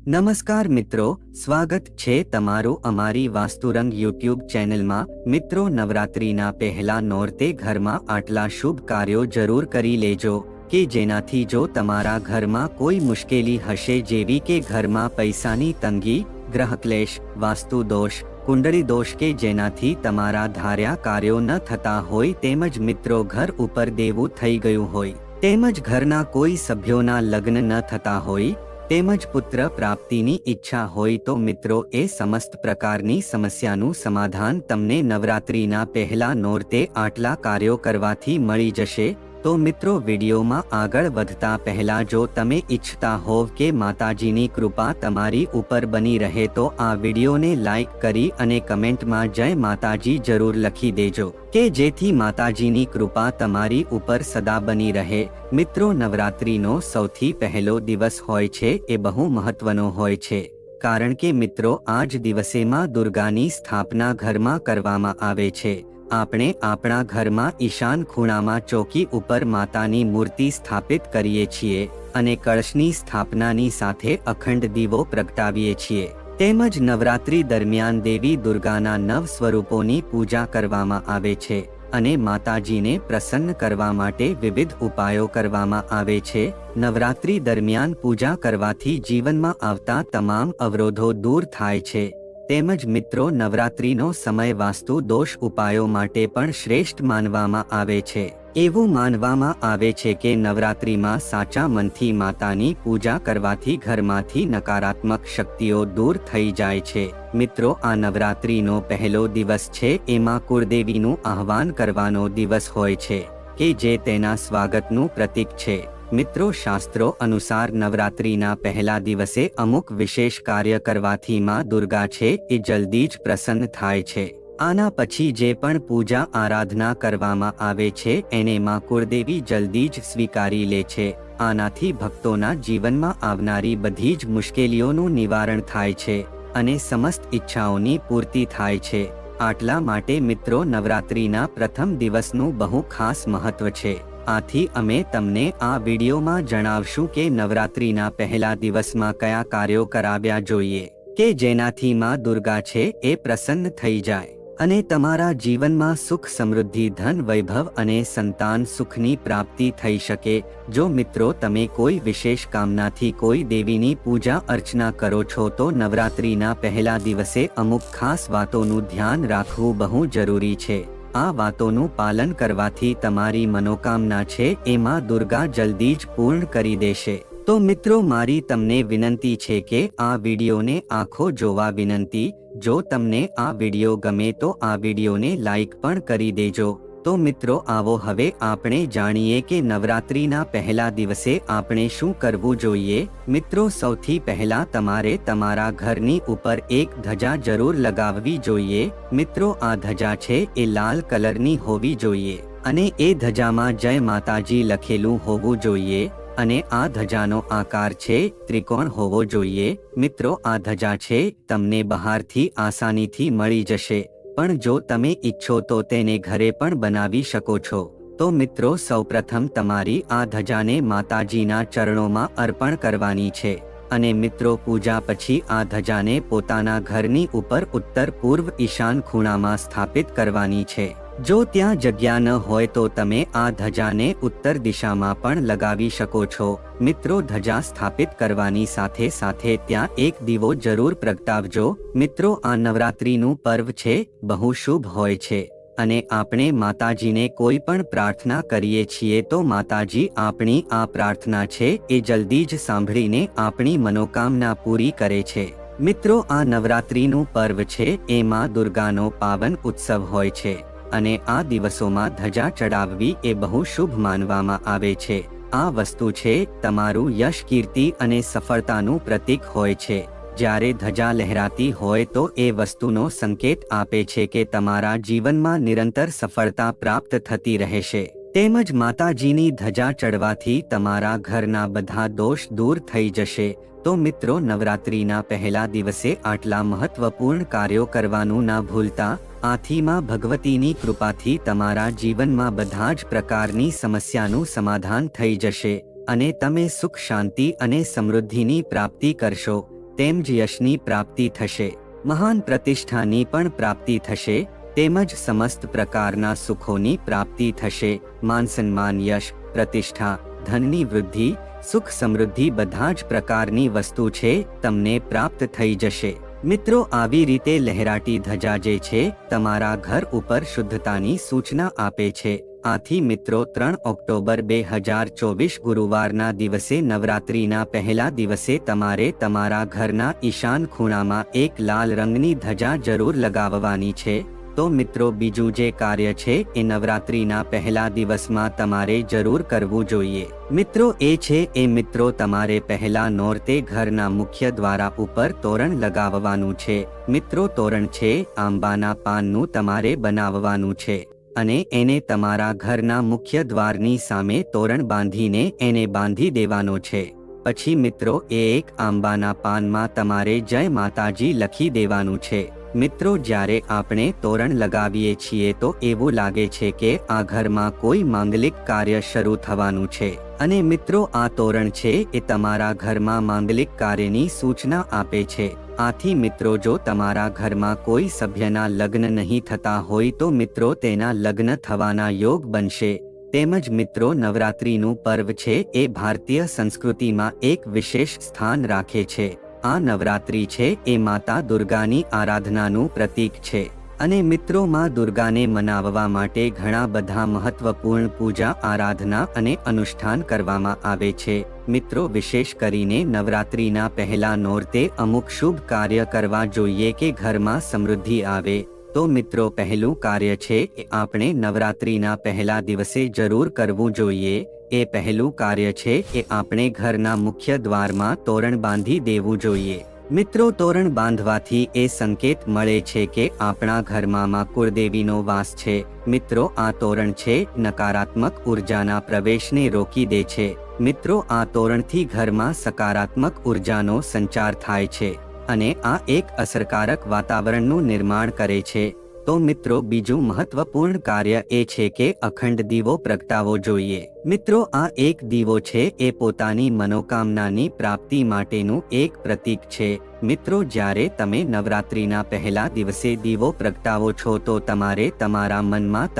નમસ્કાર મિત્રો, સ્વાગત છે તમારું અમારી વાસ્તુરંગ યુટ્યુબ ચેનલમાં। મિત્રો, નવરાત્રિના પહેલા નોરતે ઘરમાં આટલા શુભ કાર્યો જરૂર કરી લેજો કે જેનાથી જો તમારા ઘરમાં કોઈ મુશ્કેલી હશે જેવી કે ઘરમાં પૈસાની તંગી, ગ્રહક્લેશ, વાસ્તુ દોષ, કુંડળી દોષ કે જેનાથી તમારા ધાર્યા કાર્યો ન થતા હોય, તેમજ મિત્રો ઘર ઉપર દેવું થઈ ગયું હોય, તેમજ ઘરના કોઈ સભ્યોના લગ્ન ન થતા હોય, તેમજ પુત્ર પ્રાપ્તિની ઈચ્છા હોય તો મિત્રો એ સમસ્ત પ્રકારની સમસ્યાનું સમાધાન તમને નવરાત્રિના પહેલા નોરતે આટલા કાર્યો કરવાથી મળી જશે। તો મિત્રો, વિડીયોમાં આગળ વધતા પહેલા જો તમે ઈચ્છતા હોવ કે માતાજીની કૃપા તમારી ઉપર બની રહે તો આ વિડીયોને લાઈક કરી અને કમેન્ટમાં જય માતાજી જરૂર લખી દેજો કે જેથી માતાજીની કૃપા તમારી ઉપર સદા બની રહે। મિત્રો, નવરાત્રિનો સૌથી પહેલો દિવસ હોય છે એ બહુ મહત્વનો હોય છે, કારણ કે મિત્રો આ જ દિવસે માં દુર્ગાની સ્થાપના ઘરમાં કરવામાં આવે છે। આપણે આપણા ઘરમાં ઈશાન ખૂણામાં ચોકી ઉપર માતાની મૂર્તિ સ્થાપિત કરીએ છીએ અને કળશની સ્થાપનાની સાથે અખંડ દીવો પ્રગટાવીએ છીએ। તેમજ નવરાત્રિ દરમિયાન દેવી દુર્ગાના 9 સ્વરૂપોની પૂજા કરવામાં આવે છે અને માતાજીને પ્રસન્ન કરવા માટે વિવિધ ઉપાયો કરવામાં આવે છે। નવરાત્રિ દરમિયાન પૂજા કરવાથી જીવનમાં આવતા તમામ અવરોધો દૂર થાય છે। તેમજ મિત્રો, નવરાત્રિનો સમય વાસ્તુ દોષ ઉપાયો માટે પણ શ્રેષ્ઠ માનવામાં આવે છે। એવું માનવામાં આવે છે કે નવરાત્રિમાં સાચા મનથી માતાની પૂજા કરવાથી ઘરમાંથી નકારાત્મક શક્તિઓ દૂર થઈ જાય છે। મિત્રો, આ નવરાત્રિનો પહેલો દિવસ છે એમાં કુળદેવીનું આહ્વાન કરવાનો દિવસ હોય છે કે જે તેના સ્વાગતનું પ્રતીક છે। મિત્રો, શાસ્ત્રો અનુસાર નવરાત્રિના પહેલા દિવસે અમુક વિશેષ કાર્ય કરવાથી માં દુર્ગા છે એ જલ્દી જ પ્રસન્ન થાય છે। આના પછી જે પણ પૂજા આરાધના કરવામાં આવે છે એને માં કુળદેવી જલ્દી જ સ્વીકારી લે છે। આનાથી ભક્તોના જીવનમાં આવનારી બધી જ મુશ્કેલીઓનું નિવારણ થાય છે અને સમસ્ત ઈચ્છાઓની પૂર્તિ થાય છે। આટલા માટે મિત્રો, નવરાત્રિના પ્રથમ દિવસનું બહુ ખાસ મહત્વ છે। આથી અમે તમને આ વિડીયોમાં જણાવશું કે નવરાત્રિના પહેલા દિવસમાં કયા કાર્યો કરાવ્યા જોઈએ કે જેનાથી માં દુર્ગા છે એ પ્રસન્ન થઈ જાય અને તમારા જીવનમાં સુખ, સમૃદ્ધિ, ધન, વૈભવ અને સંતાન સુખની પ્રાપ્તિ થઈ શકે। જો મિત્રો તમે કોઈ વિશેષ કામનાથી કોઈ દેવીની પૂજા અર્ચના કરો છો તો નવરાત્રિના પહેલા દિવસે અમુક ખાસ વાતોનું ધ્યાન રાખવું બહુ જરૂરી છે। આ વાતોનું પાલન કરવાથી તમારી મનોકામના છે એ માં દુર્ગા જલ્દી જ પૂર્ણ કરી દેશે। તો મિત્રો, મારી તમને વિનંતી છે કે આ વિડીયોને આખો જોવા વિનંતી। જો તમને આ વિડીયો ગમે તો આ વિડીયોને લાઈક પણ કરી દેજો। તો મિત્રો, આવો હવે આપણે જાણીએ કે નવરાત્રિના પહેલા દિવસે આપણે શું કરવું જોઈએ। મિત્રો, સૌથી પહેલા તમારે તમારા ઘરની ઉપર એક ધજા જરૂર લગાવવી જોઈએ। મિત્રો, આ ધજા છે એ લાલ કલરની હોવી જોઈએ અને એ ધજામાં જય માતાજી લખેલું હોવું જોઈએ અને આ ધજાનો આકાર છે ત્રિકોણ હોવો જોઈએ। મિત્રો, આ ધજા છે તમને બહારથી આસાનીથી મળી જશે, પણ જો તમે ઈચ્છો તો તેને ઘરે પણ બનાવી શકો છો। તો મિત્રો, સૌપ્રથમ તમારી આ ધજાને માતાજીના ચરણોમાં અર્પણ કરવાની છે અને મિત્રો પૂજા પછી આ ધજાને પોતાના ઘરની ઉપર ઉત્તર પૂર્વ ઈશાન ખૂણામાં સ્થાપિત કરવાની છે। જો ત્યાં જગ્યા ન હોય તો તમે આ ધજાને ઉત્તર દિશામાં પણ લગાવી શકો છો। મિત્રો, ધજા સ્થાપિત કરવાની સાથે સાથે ત્યાં એક દીવો જરૂર પ્રગટાવજો। મિત્રો, આ નવરાત્રિનું પર્વ છે, બહુ શુભ હોય છે અને આપણે માતાજીને કોઈ પણ પ્રાર્થના કરીએ છીએ તો માતાજી આપણી આ પ્રાર્થના છે એ જલ્દી જ સાંભળીને આપણી મનોકામના પૂરી કરે છે। મિત્રો, આ નવરાત્રિનું પર્વ છે એ માં દુર્ગાનો પાવન ઉત્સવ હોય છે અને આ દિવસોમાં ધજા ચડાવવી એ બહુ શુભ માનવામાં આવે છે। આ વસ્તુ છે તમારું યશ, કીર્તિ અને સફળતાનું પ્રતીક હોય છે। જ્યારે ધજા લહેરાતી હોય તો એ વસ્તુનો સંકેત આપે છે કે તમારા જીવનમાં નિરંતર સફળતા પ્રાપ્ત થતી રહેશે। તેમજ માતાજીની ધજા ચડવાથી તમારા ઘરના બધા દોષ દૂર થઈ જશે। તો મિત્રો, નવરાત્રિના પહેલા દિવસે આટલા મહત્વપૂર્ણ કાર્યો કરવાનું ના ભૂલતા। આથી માં ભગવતીની કૃપાથી તમારા જીવનમાં બધા જ પ્રકારની સમસ્યાનું સમાધાન થઈ જશે અને તમે સુખ, શાંતિ અને સમૃદ્ધિની પ્રાપ્તિ કરશો। તેમ જ યશની પ્રાપ્તિ થશે, મહાન પ્રતિષ્ઠાની પણ પ્રાપ્તિ થશે, તેમજ સમસ્ત પ્રકારના સુખોની પ્રાપ્તિ થશે, માન-સન્માન, યશ, પ્રતિષ્ઠા, ધનની વૃદ્ધિ, સુખ સમૃદ્ધિ બધા જ પ્રકારની વસ્તુ છે તમને પ્રાપ્ત થઈ જશે। મિત્રો, આવી રીતે લહેરાતી ધજા જે છે તમારા ઘર ઉપર શુદ્ધતાની સૂચના આપે છે। આથી મિત્રો 3 ઓક્ટોબર 2024 ગુરુવારના દિવસે નવરાત્રિના પહેલા દિવસે તમારે તમારા ઘરના ઈશાન ખૂણામાં એક લાલ રંગની ધજા જરૂર લગાવવાની છે। તો મિત્રો, બીજું જે કાર્ય છે એ નવરાત્રિના પહેલા દિવસમાં તમારે જરૂર કરવું જોઈએ મિત્રો, એ છે મિત્રો તમારે પહેલા નોરતે ઘરના મુખ્ય દ્વારા ઉપર તોરણ લગાવવાનું છે। મિત્રો, તોરણ છે આંબાના પાનનું તમારે બનાવવાનું છે અને એને તમારા ઘરના મુખ્ય દ્વારની સામે તોરણ બાંધીને એને બાંધી દેવાનો છે। પછી મિત્રો, એક આંબાના પાનમાં તમારે જય માતાજી લખી દેવાનું છે। મિત્રો, જ્યારે આપણે તોરણ લગાવીએ છીએ તો એવું લાગે છે કે આ ઘરમાં કોઈ માંગલિક કાર્ય શરૂ થવાનું છે અને મિત્રો, આ તોરણ છે એ તમારા ઘરમાં માંગલિક કાર્યની સૂચના આપે છે। આથી મિત્રો, જો તમારા ઘરમાં કોઈ સભ્યના લગ્ન નહીં થતા હોય તો મિત્રો તેના લગ્ન થવાના યોગ બનશે। તેમજ મિત્રો, નવરાત્રિનું પર્વ છે એ ભારતીય સંસ્કૃતિમાં એક વિશેષ સ્થાન રાખે છે। આ નવરાત્રિ છે એ માતા દુર્ગાની આરાધનાનું પ્રતીક છે અને મિત્રો, માં દુર્ગાને મનાવવા માટે ઘણા બધા મહત્વપૂર્ણ પૂજા, આરાધના અને અનુષ્ઠાન કરવામાં આવે છે। મિત્રો, વિશેષ કરીને નવરાત્રિના પહેલા નોરતે અમુક શુભ કાર્ય કરવા જોઈએ કે ઘરમાં સમૃદ્ધિ આવે। તો મિત્રો, પહેલું કાર્ય છે એ આપણે નવરાત્રિના પહેલા દિવસે જરૂર કરવું જોઈએ। એ પહેલું કાર્ય છે એ આપણે ઘરના મુખ્ય દ્વારમાં તોરણ બાંધી દેવું જોઈએ। મિત્રો, તોરણ બાંધવાથી એ સંકેત મળે છે કે આપણા ઘરમાં માં કુળદેવીનો વાસ છે। મિત્રો, આ તોરણ છે નકારાત્મક ઉર્જાના પ્રવેશને રોકી દે છે। મિત્રો, આ તોરણથી ઘરમાં સકારાત્મક ઉર્જાનો સંચાર થાય છે અને આ એક અસરકારક વાતાવરણનું નિર્માણ કરે છે। તો મિત્રો, બીજું મહત્વપૂર્ણ કાર્ય એ છે કે અખંડ દીવો પ્રગટાવવો જોઈએ। મિત્રો, આ એક દીવો છે એ પોતાની મનોકામનાની પ્રાપ્તિ માટેનું એક પ્રતીક છે। મિત્રો, જ્યારે તમે નવરાત્રિના પહેલા દિવસે દીવો પ્રગટાવો છો તો તમારે તમારા મનમાં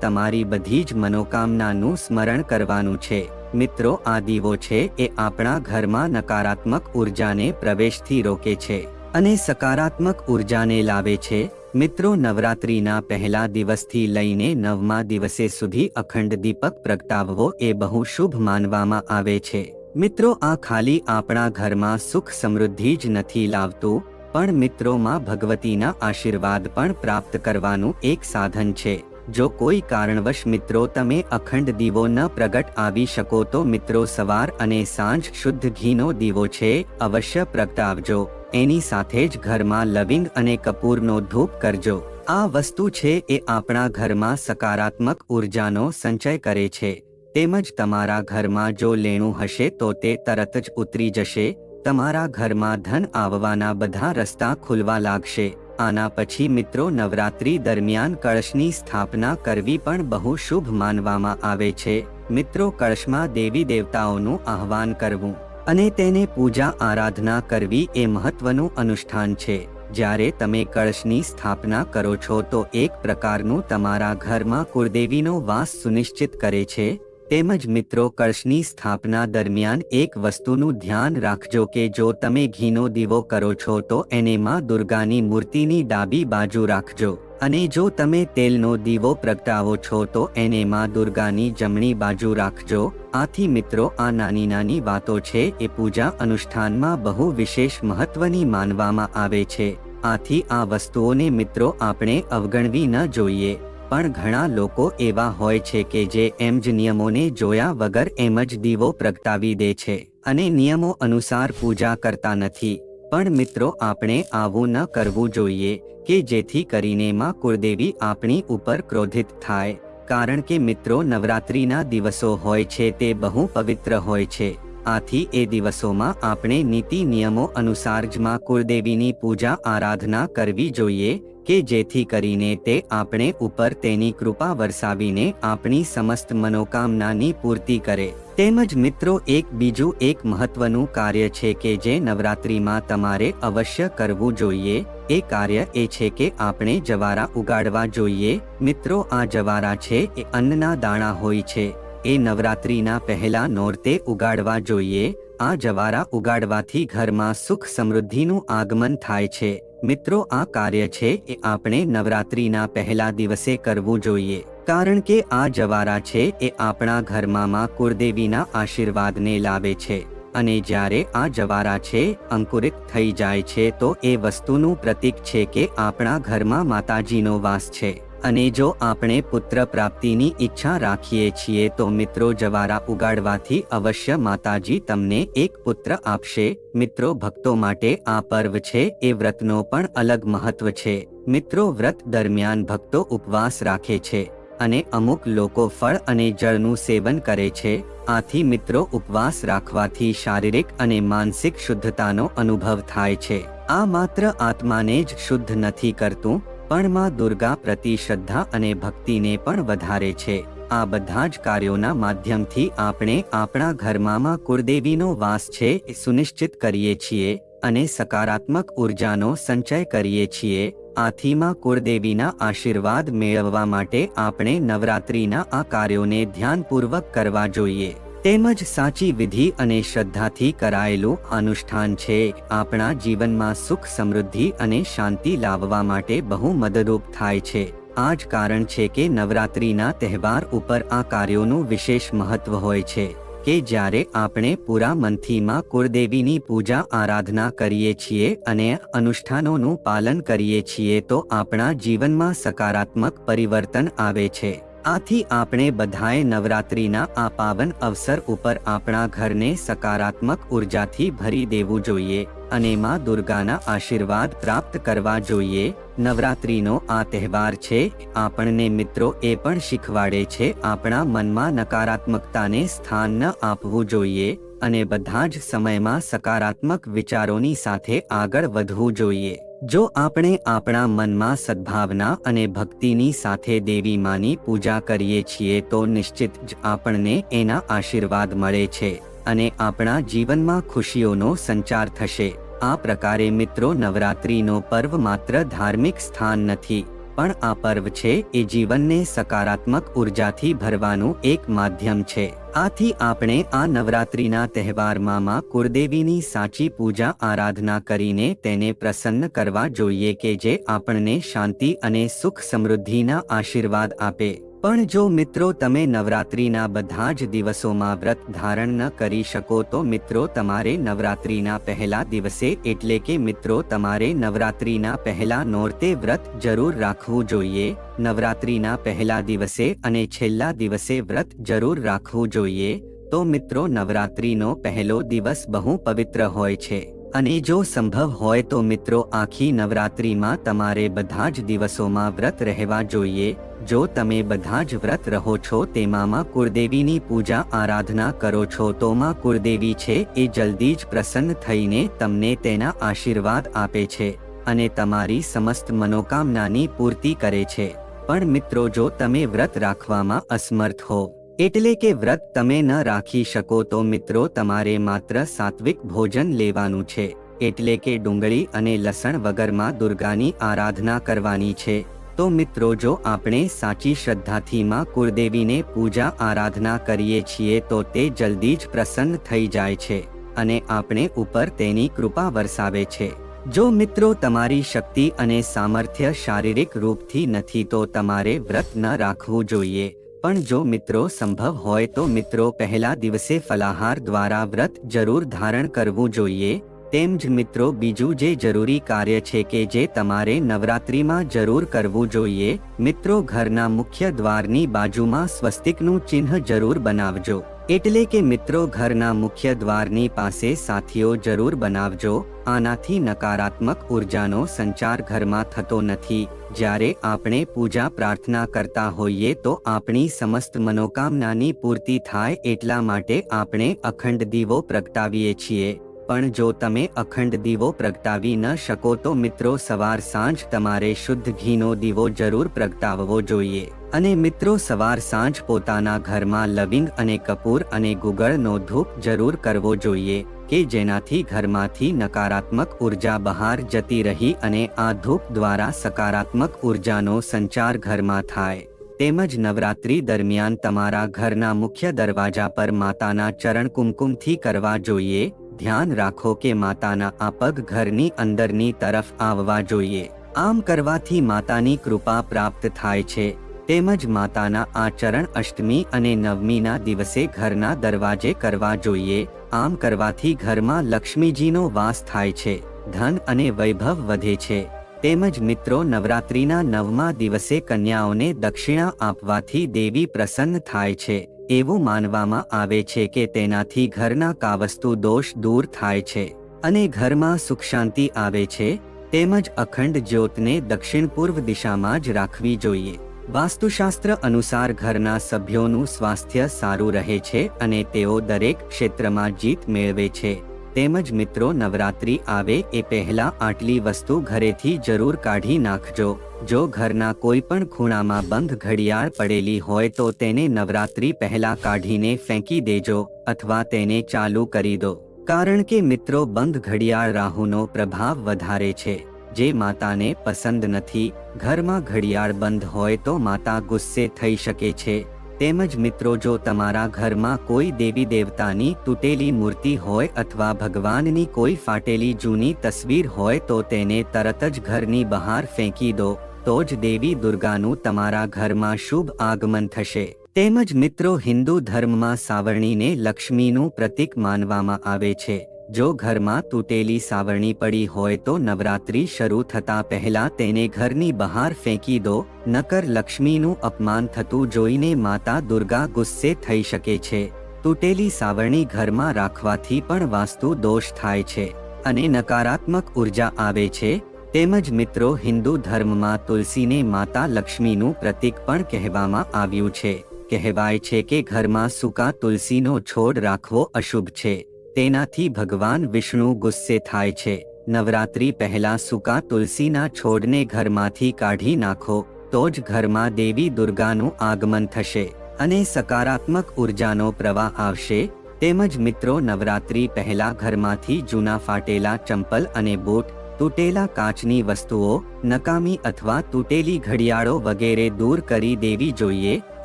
તમારી બધી જ મનોકામનાનું સ્મરણ કરવાનું છે। મિત્રો, આ દીવો છે એ આપણા ઘરમાં નકારાત્મક ઉર્જાને પ્રવેશથી રોકે છે અને સકારાત્મક ઉર્જાને લાવે છે। મિત્રો, નવરાત્રિના પહેલા દિવસથી લઈને 9મા દિવસે સુધી અખંડ દીપક પ્રગટાવવો એ બહુ શુભ માનવામાં આવે છે। મિત્રો, આ ખાલી આપણા ઘરમાં સુખ સમૃદ્ધિ જ નથી લાવતું, પણ મિત્રો માં ભગવતીના આશીર્વાદ પણ પ્રાપ્ત કરવાનું એક સાધન છે। જો કોઈ કારણવશ મિત્રો તમે અખંડ દીવો ન પ્રગટ આવી શકો તો મિત્રો સવાર અને સાંજ શુદ્ધ ઘીનો દીવો છે અવશ્ય પ્રગટાવજો। એની સાથે જ ઘરમાં લવિંગ અને કપૂરનો ધૂપ કરજો। આ વસ્તુ છે એ આપણા ઘરમાં સકારાત્મક ઉર્જાનો સંચય કરે છે। તેમજ તમારા ઘરમાં જો લેણું હશે તો તે તરત જ ઉતરી જશે। તમારા ઘરમાં ધન આવવાના બધા રસ્તા ખુલવા લાગશે। આના પછી મિત્રો નવરાત્રી દરમિયાન કળશની સ્થાપના કરવી પણ બહુ શુભ માનવામાં આવે છે। મિત્રો, કળશમાં દેવી દેવતાઓનું આહ્વાન કરવું અને તેને પૂજા આરાધના કરવી એ મહત્વનું અનુષ્ઠાન છે। જ્યારે તમે કળશની સ્થાપના કરો છો તો એક પ્રકારનું તમારા ઘરમાં કુળદેવીનો વાસ સુનિશ્ચિત કરે છે। તેમજ મિત્રો કળશની સ્થાપના દરમિયાન એક વસ્તુનું ધ્યાન રાખજો કે જો તમે ઘીનો દીવો કરો છો તો એને માં દુર્ગાની મૂર્તિની ડાબી બાજુ રાખજો અને જો તમે તેલનો દીવો પ્રગટાવો છો તો એને માં દુર્ગાની જમણી બાજુ રાખજો। આથી મિત્રો આ નાની વાતો છે એ પૂજા અનુષ્ઠાનમાં બહુ વિશેષ મહત્વની માનવામાં આવે છે। આથી આ વસ્તુઓને મિત્રો આપણે અવગણવી ન જોઈએ। પણ ઘણા લોકો એવા હોય છે કે જે એમ જ નિયમોને જોયા વગર એમ જ દીવો પ્રગટાવી દે છે અને નિયમો અનુસાર પૂજા કરતા નથી। પણ મિત્રો આપણે આવું ન કરવું જોઈએ કે જેથી કરીને માં કુળદેવી આપણી ઉપર ક્રોધિત થાય। કારણ કે મિત્રો નવરાત્રિના દિવસો હોય છે તે બહુ પવિત્ર હોય છે। આથી એ દિવસોમાં આપણે નીતિ નિયમો અનુસાર જ માં કુળદેવીની પૂજા આરાધના કરવી જોઈએ કે જેથી કરીને તે આપણે ઉપર તેની કૃપા વરસાવીને આપણી સમસ્ત મનોકામનાની પૂર્તિ કરે। તેમજ મિત્રો બીજું એક મહત્વનું કાર્ય છે કે જે નવરાત્રિમાં તમારે અવશ્ય કરવું જોઈએ। એ કાર્ય એ છે કે આપણે જવારા ઉગાડવા જોઈએ। મિત્રો આ જવારા છે એ અન્નના દાણા હોય છે, એ નવરાત્રિના પહેલા નોરતે ઉગાડવા જોઈએ। આ જવારા ઉગાડવાથી ઘરમાં સુખ સમૃદ્ધિનું આગમન થાય છે। મિત્રો આ કાર્ય છે એ આપણે નવરાત્રિના પહેલા દિવસે કરવું જોઈએ, કારણ કે આ જવારા છે એ આપણા ઘરમાં માં કુળદેવીના આશીર્વાદને લાવે છે। અને જ્યારે આ જવારા છે અંકુરિત થઈ જાય છે તો એ વસ્તુનું પ્રતીક છે કે આપણા ઘરમાં માતાજીનો વાસ છે। અને જો આપણે પુત્ર પ્રાપ્તિની ઈચ્છા રાખીએ છીએ તો મિત્રો જવારા ઉગાડવાથી અવશ્ય માતાજી તમને એક પુત્ર આપશે। મિત્રો ભક્તો માટે આ પર્વ છે એ વ્રતનો પણ અલગ મહત્વ છે। મિત્રો વ્રત દરમિયાન ભક્તો ઉપવાસ રાખે છે અને અમુક લોકો ફળ અને જળનું સેવન કરે છે। આથી મિત્રો ઉપવાસ રાખવાથી શારીરિક અને માનસિક શુદ્ધતાનો અનુભવ થાય છે। આ માત્ર આત્માને જ શુદ્ધ નથી કરતું પણ માં દુર્ગા પ્રતિ શ્રદ્ધા અને ભક્તિને પણ વધારે છે। આ બધા જ કાર્યોના માધ્યમથી આપણે આપણા ઘરમાં માં કુળદેવીનો વાસ છે એ સુનિશ્ચિત કરીએ છીએ અને સકારાત્મક ઉર્જાનો સંચય કરીએ છીએ। આથી માં કુળદેવીના આશીર્વાદ મેળવવા માટે આપણે નવરાત્રિના આ કાર્યોને ધ્યાનપૂર્વક કરવા જોઈએ। તેમજ સાચી વિધિ અને શ્રદ્ધાથી કરાયેલું અનુષ્ઠાન છે આપણા જીવનમાં સુખ સમૃદ્ધિ અને શાંતિ લાવવા માટે બહુ મદદરૂપ થાય છે। આ જ કારણ છે કે નવરાત્રિના તહેવાર ઉપર આ કાર્યોનું વિશેષ મહત્વ હોય છે કે જ્યારે આપણે પૂરા મનથી માં કુળદેવીની પૂજા આરાધના કરીએ છીએ અને અનુષ્ઠાનોનું પાલન કરીએ છીએ તો આપણા જીવનમાં સકારાત્મક પરિવર્તન આવે છે। આથી આપણે બધાએ નવરાત્રિના આ પાવન અવસર ઉપર આપણા ઘરને સકારાત્મક ઉર્જાથી ભરી દેવું જોઈએ અને માં દુર્ગાના આશીર્વાદ પ્રાપ્ત કરવા જોઈએ। નવરાત્રિનો આ તહેવાર છે આપણને મિત્રો એ પણ શીખવાડે છે આપણા મનમાં નકારાત્મકતાને સ્થાન ન આપવું જોઈએ અને બધા જ સમયમાં સકારાત્મક વિચારોની સાથે આગળ વધવું જોઈએ। જો આપણે આપણા મનમાં સદ્ભાવના અને ભક્તિની સાથે દેવી માની પૂજા કરીએ છીએ તો નિશ્ચિત જ આપણને એના આશીર્વાદ મળે છે અને આપણા જીવનમાં ખુશીઓનો સંચાર થશે। આ પ્રકારે મિત્રો નવરાત્રિનો પર્વ માત્ર ધાર્મિક સ્થાન નથી પણ આ પર્વ છે એ જીવનને સકારાત્મક ઉર્જાથી ભરવાનું એક માધ્યમ છે। આથી આપણે આ નવરાત્રિના તહેવારમાં માં કુળદેવીની સાચી પૂજા આરાધના કરીને તેને પ્રસન્ન કરવા જોઈએ કે જે આપણને શાંતિ અને સુખ સમૃદ્ધિના આશીર્વાદ આપે। પણ જો મિત્રો તમે નવરાત્રિના બધા જ દિવસોમાં વ્રત ધારણ ન કરી શકો તો મિત્રો તમારે નવરાત્રિના પહેલા દિવસે એટલે કે મિત્રો તમારે નવરાત્રિના પહેલા નોરતે વ્રત જરૂર રાખવું જોઈએ। નવરાત્રિના પહેલા દિવસે અને છેલ્લા દિવસે વ્રત જરૂર રાખવું જોઈએ। તો મિત્રો નવરાત્રિનો પહેલો દિવસ બહુ પવિત્ર હોય છે અને જો સંભવ હોય તો મિત્રો આખી નવરાત્રિમાં તમારે બધા જ દિવસોમાં વ્રત રહેવા જોઈએ। જો તમે બધા જ વ્રત રહો છો તેમાં માં કુળદેવીની પૂજા આરાધના કરો છો તો માં કુળદેવી છે એ જલ્દી જ પ્રસન્ન થઈને તમને તેના આશીર્વાદ આપે છે અને તમારી સમસ્ત મનોકામનાની પૂર્તિ કરે છે। પણ મિત્રો જો તમે વ્રત રાખવામાં અસમર્થ હો એટલે કે વ્રત તમે ન રાખી શકો તો મિત્રો તમારે માત્ર સાત્વિક ભોજન લેવાનું છે એટલે કે ડુંગળી અને લસણ વગરમાં દુર્ગાની આરાધના કરવાની છે। તો મિત્રો જો આપણે સાચી શ્રદ્ધાથી માં કુળદેવીને પૂજા આરાધના કરીએ છીએ તો તે જલ્દી જ પ્રસન્ન થઈ જાય છે અને આપણે ઉપર તેની કૃપા વરસાવે છે। જો મિત્રો તમારી શક્તિ અને સામર્થ્ય શારીરિક રૂપથી નથી તો તમારે વ્રત ન રાખવું જોઈએ। પણ જો મિત્રો સંભવ હોય તો મિત્રો પહેલા દિવસે ફલાહાર દ્વારા વ્રત જરૂર ધારણ કરવું જોઈએ। તેમ જ મિત્રો બીજું જે જરૂરી કાર્ય છે કે જે તમારે નવરાત્રિમાં જરૂર કરવું જોઈએ મિત્રો ઘરના મુખ્ય દ્વારની બાજુમાં સ્વસ્તિકનું ચિહ્ન જરૂર બનાવજો। એટલે કે મિત્રો ઘરના મુખ્ય દ્વારની પાસે સાથીઓ જરૂર બનાવજો. આનાથી નકારાત્મક ઉર્જાનો સંચાર ઘરમાં થતો નથી. જ્યારે આપણે પૂજા પ્રાર્થના કરતા હોઈએ તો આપણી સમસ્ત મનોકામનાની પૂર્તિ થાય એટલા માટે આપણે અખંડ દીવો પ્રગટાવીએ છીએ. પણ જો તમે અખંડ દીવો પ્રગટાવી ન શકો તો મિત્રો સવાર સાંજ તમારે શુદ્ધ ઘીનો દીવો જરૂર પ્રગટાવવો જોઈએ. અને મિત્રો સવાર સાંજ પોતાના ઘરમાં લવિંગ અને કપૂર અને ગુગળનો ધૂપ જરૂર કરવો જોઈએ કે જેનાથી ઘરમાંથી નકારાત્મક ઉર્જા બહાર જતી રહી અને આ ધૂપ દ્વારા સકારાત્મક ઉર્જાનો સંચાર ઘરમાં થાય. તેમજ નવરાત્રી દરમિયાન તમારા ઘરના મુખ્ય દરવાજા પર માતાના ચરણ કુમકુમથી કરવા જોઈએ. ધ્યાન રાખો કે માતાના આ પગ ઘરની અંદરની તરફ આવવા જોઈએ. આમ કરવાથી માતાની કૃપા પ્રાપ્ત થાય છે. તેમજ માતાના આ ચરણ અષ્ટમી અને નવમીના દિવસે ઘરના દરવાજે કરવા જોઈએ. આમ કરવાથી ઘરમાં લક્ષ્મીજીનો વાસ થાય છે, ધન અને વૈભવ વધે છે. તેમજ મિત્રો નવરાત્રીના 9મા દિવસે કન્યાઓને દક્ષિણા આપવાથી દેવી પ્રસન્ન થાય છે. એવું માનવામાં આવે છે કે તેનાથી ઘરના કાવસ્તુ દોષ દૂર થાય છે અને ઘરમાં સુખ શાંતિ આવે છે. તેમજ અખંડ જ્યોતને દક્ષિણ પૂર્વ દિશામાં જ રાખવી જોઈએ. વાસ્તુશાસ્ત્ર અનુસાર ઘરના સભ્યોનું સ્વાસ્થ્ય સારું રહે છે અને તેઓ દરેક ક્ષેત્રમાં જીત મેળવે છે. તેમજ મિત્રો નવરાત્રી આવે એ પહેલા આટલી વસ્તુ ઘરેથી જરૂર કાઢી નાખજો. જો ઘરના કોઈ પણ ખૂણામાં બંધ ઘડિયાળ પડેલી હોય તો તેને નવરાત્રી પહેલા કાઢીને ફેંકી દેજો અથવા તેને ચાલુ કરી દો. કારણ કે મિત્રો બંધ ઘડિયાળ રાહુનો પ્રભાવ વધારે છે, જે માતાને પસંદ નથી. ઘરમાં ઘડિયાળ બંધ હોય તો માતા ગુસ્સે થઈ શકે છે. તેમજ મિત્રો જો તમારા ઘરમાં કોઈ દેવી દેવતાની તૂટેલી મૂર્તિ હોય અથવા ભગવાનની કોઈ ફાટેલી જૂની તસવીર હોય તો તેને તરત જ ઘરની બહાર ફેંકી દો. તો જ દેવી દુર્ગાનું તમારા ઘરમાં શુભ આગમન થશે. તેમજ મિત્રો હિન્દુ ધર્મમાં સાવરણીને લક્ષ્મીનું પ્રતીક માનવામાં આવે છે. જો ઘરમાં તૂટેલી સાવરણી પડી હોય તો નવરાત્રી શરૂ થતા પહેલા તેને ઘરની બહાર ફેંકી દો. નકર લક્ષ્મીનું અપમાન થતું જોઈને માતા દુર્ગા ગુસ્સે થઈ શકે છે. તૂટેલી સાવરણી ઘરમાં રાખવાથી પણ વાસ્તુ દોષ થાય છે અને નકારાત્મક ઉર્જા આવે છે. તેમજ મિત્રો હિન્દુ ધર્મમાં તુલસીને માતા લક્ષ્મીનું પ્રતીક પણ કહેવામાં આવ્યું છે. કહેવાય છે કે ઘરમાં સૂકા તુલસીનો છોડ રાખવો અશુભ છે. તેનાથી ભગવાન વિષ્ણુ ગુસ્સે થાય છે. નવરાત્રી પહેલા સૂકા તુલસીના છોડને ઘરમાંથી કાઢી નાખો તો જ ઘરમાં દેવી દુર્ગાનું આગમન થશે અને સકારાત્મક ઉર્જાનો પ્રવાહ આવશે. તેમજ મિત્રો નવરાત્રી પહેલા ઘરમાંથી જૂના ફાટેલા ચંપલ અને બૂટ, તૂટેલા કાચની વસ્તુઓ, નકામી અથવા તૂટેલી ઘડિયાળો વગેરે દૂર કરી દેવી જોઈએ.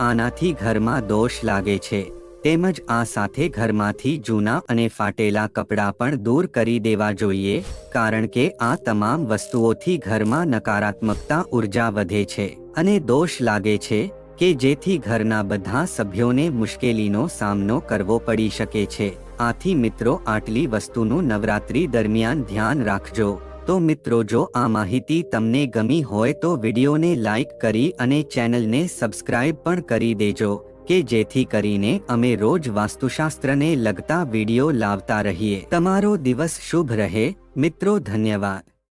આનાથી ઘરમાં દોષ લાગે છે. તેમજ આ સાથે ઘરમાંથી જૂના અને ફાટેલા કપડાં પણ દૂર કરી દેવા જોઈએ. કારણ કે આ તમામ વસ્તુઓથી ઘરમાં નકારાત્મકતા ઉર્જા વધે છે અને દોષ લાગે છે કે જેથી ઘરના બધા સભ્યોને મુશ્કેલીનો સામનો કરવો પડી શકે છે. આથી મિત્રો આટલી વસ્તુનું નવરાત્રી દરમિયાન ધ્યાન રાખજો. તો મિત્રો જો આ માહિતી તમને ગમી હોય તો વિડીયોને લાઈક કરી અને ચેનલને સબસ્ક્રાઇબ પણ કરી દેજો કે જેથી કરીને અમે રોજ વાસ્તુશાસ્ત્રને લગતા વિડીયો લાવતા રહીએ. તમારો દિવસ શુભ રહે મિત્રો. ધન્યવાદ.